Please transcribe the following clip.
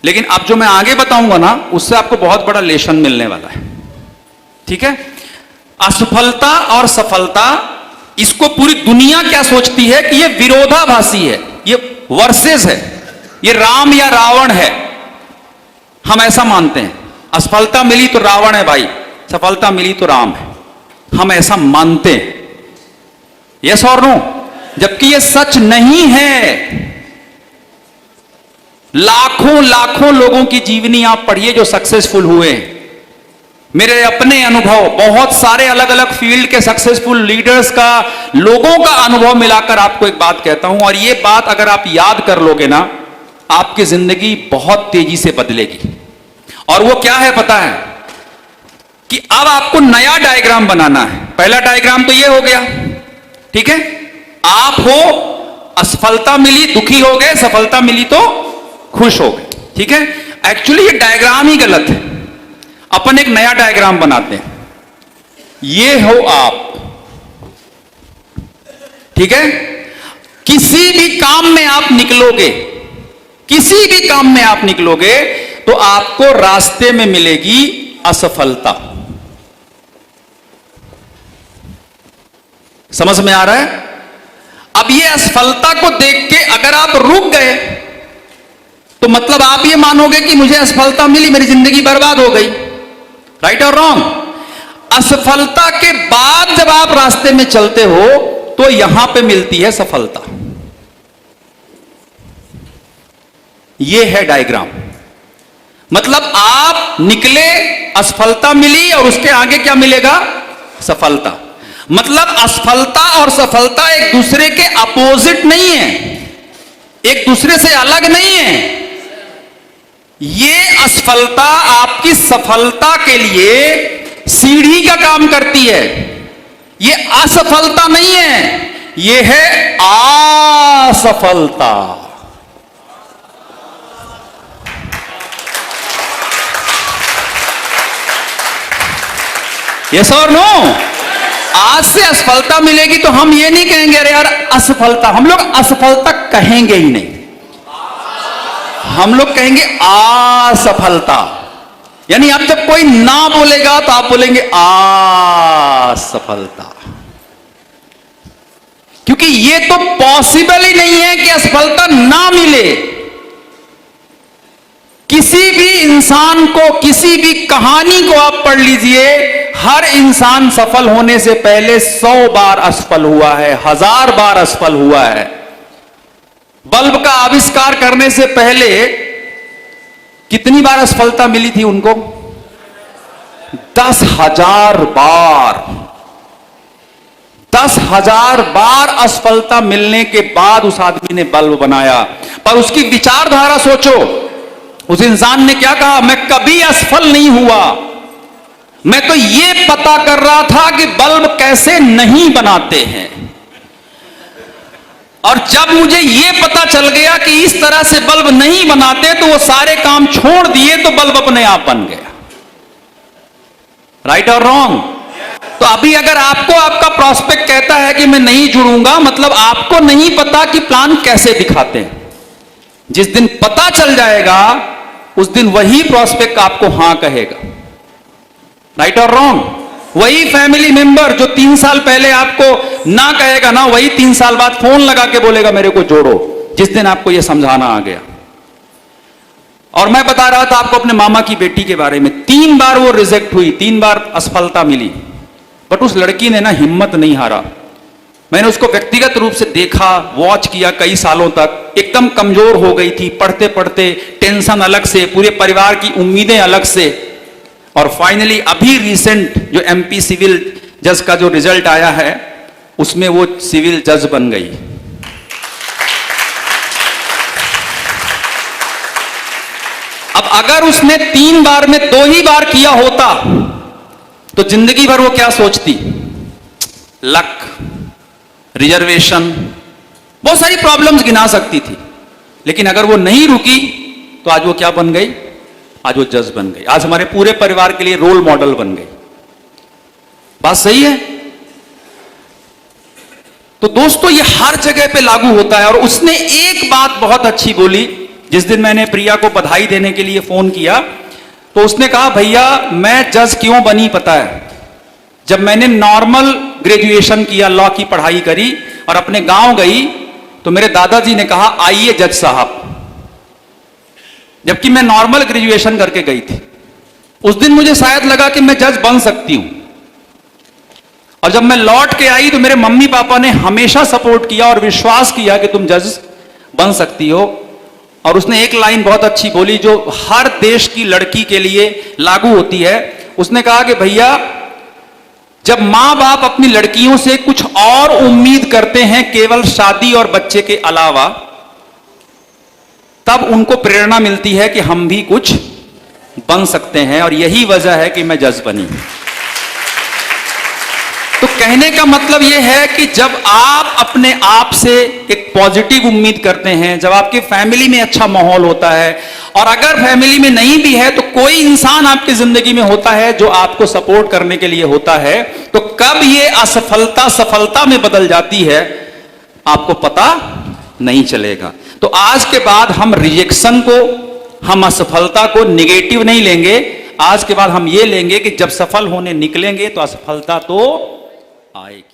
लेकिन अब जो मैं आगे बताऊंगा ना, उससे आपको बहुत बड़ा लेसन मिलने वाला है। ठीक है? असफलता और सफलता, इसको पूरी दुनिया क्या सोचती है कि ये विरोधाभासी है, ये वर्सेस है, ये राम या रावण है। हम ऐसा मानते हैं, असफलता मिली तो रावण है भाई, सफलता मिली तो राम है। हम ऐसा मानते हैं, यस और नो? जबकि ये सच नहीं है। लाखों लाखों लोगों की जीवनी आप पढ़िए जो सक्सेसफुल हुए हैं। मेरे अपने अनुभव, बहुत सारे अलग अलग फील्ड के सक्सेसफुल लीडर्स का, लोगों का अनुभव मिलाकर आपको एक बात कहता हूं, और ये बात अगर आप याद कर लोगे ना, आपकी जिंदगी बहुत तेजी से बदलेगी। और वो क्या है पता है? कि अब आपको नया डायग्राम बनाना है। पहला डायग्राम तो ये हो गया, ठीक है? आप हो, असफलता मिली दुखी हो गए, सफलता मिली तो खुश हो गए। ठीक है? एक्चुअली ये डायग्राम ही गलत है। अपन एक नया डायग्राम बनाते हैं। ये हो आप, ठीक है? किसी भी काम में आप निकलोगे, किसी भी काम में आप निकलोगे तो आपको रास्ते में मिलेगी असफलता। समझ में आ रहा है? अब ये असफलता को देख के अगर आप रुक गए तो मतलब आप ये मानोगे कि मुझे असफलता मिली, मेरी जिंदगी बर्बाद हो गई। राइट और रॉन्ग? असफलता के बाद जब आप रास्ते में चलते हो तो यहां पे मिलती है सफलता। ये है डायग्राम। मतलब आप निकले, असफलता मिली, और उसके आगे क्या मिलेगा? सफलता। मतलब असफलता और सफलता एक दूसरे के अपोजिट नहीं है, एक दूसरे से अलग नहीं है। ये असफलता आपकी सफलता के लिए सीढ़ी का काम करती है। ये असफलता नहीं है, ये है असफलता। यस और नो? आज से असफलता मिलेगी तो हम ये नहीं कहेंगे अरे यार असफलता, हम लोग असफलता कहेंगे ही नहीं, हम लोग कहेंगे असफलता। यानी अब जब कोई ना बोलेगा तो आप बोलेंगे असफलता, क्योंकि ये तो पॉसिबल ही नहीं है कि असफलता ना मिले। किसी भी इंसान को, किसी भी कहानी को आप पढ़ लीजिए, हर इंसान सफल होने से पहले 100 बार असफल हुआ है, 1000 बार असफल हुआ है। बल्ब का आविष्कार करने से पहले कितनी बार असफलता मिली थी उनको? 10,000 बार। 10,000 बार असफलता मिलने के बाद उस आदमी ने बल्ब बनाया। पर उसकी विचारधारा सोचो, उस इंसान ने क्या कहा? मैं कभी असफल नहीं हुआ, मैं तो यह पता कर रहा था कि बल्ब कैसे नहीं बनाते हैं, और जब मुझे यह पता चल गया कि इस तरह से बल्ब नहीं बनाते तो वो सारे काम छोड़ दिए तो बल्ब अपने आप बन गया। राइट और रॉन्ग? तो अभी अगर आपको आपका प्रॉस्पेक्ट कहता है कि मैं नहीं जुड़ूंगा, मतलब आपको नहीं पता कि प्लान कैसे दिखाते हैं। जिस दिन पता चल जाएगा उस दिन वही प्रॉस्पेक्ट आपको हां कहेगा। राइट और रॉन्ग? वही फैमिली मेंबर जो 3 साल पहले आपको ना कहेगा ना, वही 3 साल बाद फोन लगा के बोलेगा मेरे को जोड़ो, जिस दिन आपको यह समझाना आ गया। और मैं बता रहा था आपको अपने मामा की बेटी के बारे में, 3 बार वो रिजेक्ट हुई, 3 बार असफलता मिली, बट उस लड़की ने ना हिम्मत नहीं हारा। मैंने उसको व्यक्तिगत रूप से देखा, वॉच किया कई सालों तक। एकदम कमजोर हो गई थी, पढ़ते पढ़ते टेंशन अलग से, पूरे परिवार की उम्मीदें अलग से, और फाइनली अभी रिसेंट जो एमपी सिविल जज का जो रिजल्ट आया है उसमें वो सिविल जज बन गई। अब अगर उसने 3 बार में 2 ही बार किया होता तो जिंदगी भर वो क्या सोचती? लक, रिजर्वेशन, बहुत सारी प्रॉब्लम्स गिना सकती थी। लेकिन अगर वो नहीं रुकी तो आज वो क्या बन गई? आज वो जज बन गई, आज हमारे पूरे परिवार के लिए रोल मॉडल बन गई। बात सही है? तो दोस्तों ये हर जगह पे लागू होता है। और उसने एक बात बहुत अच्छी बोली, जिस दिन मैंने प्रिया को बधाई देने के लिए फोन किया तो उसने कहा भैया मैं जज क्यों बनी पता है, जब मैंने नॉर्मल ग्रेजुएशन किया, लॉ की पढ़ाई करी और अपने गांव गई तो मेरे दादाजी ने कहा आइए जज साहब, जबकि मैं नॉर्मल ग्रेजुएशन करके गई थी। उस दिन मुझे शायद लगा कि मैं जज बन सकती हूं, और जब मैं लौट के आई तो मेरे मम्मी पापा ने हमेशा सपोर्ट किया और विश्वास किया कि तुम जज बन सकती हो। और उसने एक लाइन बहुत अच्छी बोली जो हर देश की लड़की के लिए लागू होती है। उसने कहा कि भैया जब मां बाप अपनी लड़कियों से कुछ और उम्मीद करते हैं केवल शादी और बच्चे के अलावा, तब उनको प्रेरणा मिलती है कि हम भी कुछ बन सकते हैं, और यही वजह है कि मैं जज बनी। तो कहने का मतलब यह है कि जब आप अपने आप से एक पॉजिटिव उम्मीद करते हैं, जब आपके फैमिली में अच्छा माहौल होता है, और अगर फैमिली में नहीं भी है तो कोई इंसान आपकी जिंदगी में होता है जो आपको सपोर्ट करने के लिए होता है, तो कब यह असफलता सफलता में बदल जाती है आपको पता नहीं चलेगा। तो आज के बाद हम रिजेक्शन को, हम असफलता को निगेटिव नहीं लेंगे। आज के बाद हम ये लेंगे कि जब सफल होने निकलेंगे तो असफलता तो आएगी।